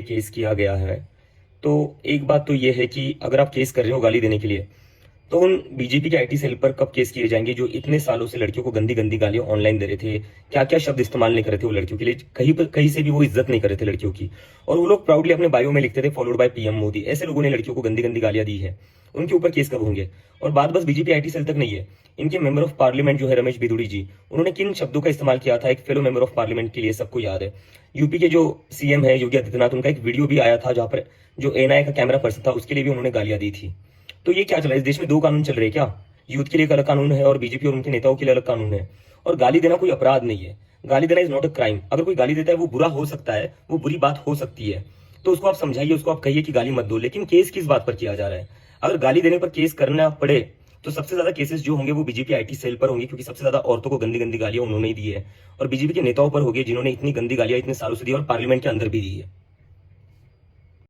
Case किया गया है। तो एक बात तो ये है कि अगर आप केस कर रहे हो गाली देने के लिए, तो उन बीजेपी के आईटी सेल पर कब केस किए जाएंगे जो इतने सालों से लड़कियों को गंदी गंदी गालियां ऑनलाइन दे रहे थे, क्या क्या शब्द इस्तेमाल नहीं कर रहे थे वो लड़कियों के लिए, कहीं पर कहीं से भी वो इज्जत नहीं कर रहे थे लड़कियों की। और वो लोग प्राउडली अपने बायो में लिखते थे फॉलोड बाय पीएम मोदी। ऐसे लोगों ने लड़कियों को गंदी गंदी गालियां दी है, उनके ऊपर केस कब होंगे? और बात बस बीजेपी आईटी सेल तक नहीं है, इनके मेंबर ऑफ पार्लियामेंट जो है रमेश बिधूड़ी जी, उन्होंने किन शब्दों का इस्तेमाल किया था एक फेलो मेंबर ऑफ पार्लियामेंट के लिए सबको याद है। यूपी के जो सीएम है योगी आदित्यनाथ, उनका एक वीडियो भी आया था जहां पर जो एनआई का कैमरा पर्सन था उसके लिए भी उन्होंने गालियां दी थी। तो ये क्या चला, इस देश में दो कानून चल रहे हैं क्या? यूथ के लिए एक अलग कानून है और बीजेपी और उनके नेताओं के लिए अलग कानून है। और गाली देना कोई अपराध नहीं है, गाली देना इज नॉट अ क्राइम। अगर कोई गाली देता है वो बुरा हो सकता है, वो बुरी बात हो सकती है, तो उसको आप समझाइए, उसको आप कहिए कि गाली मत दो। लेकिन केस किस बात पर किया जा रहा है? अगर गाली देने पर केस करना पड़े तो सबसे ज्यादा केसेस जो होंगे वो बीजेपी आईटी सेल पर होंगे, क्योंकि सबसे ज्यादा औरतों को गंदी गंदी गालियां उन्होंने ही दी है, और बीजेपी के नेताओं पर होगी जिन्होंने इतनी गंदी गालियां इतने सालों से दी और पार्लियामेंट के अंदर भी दी है।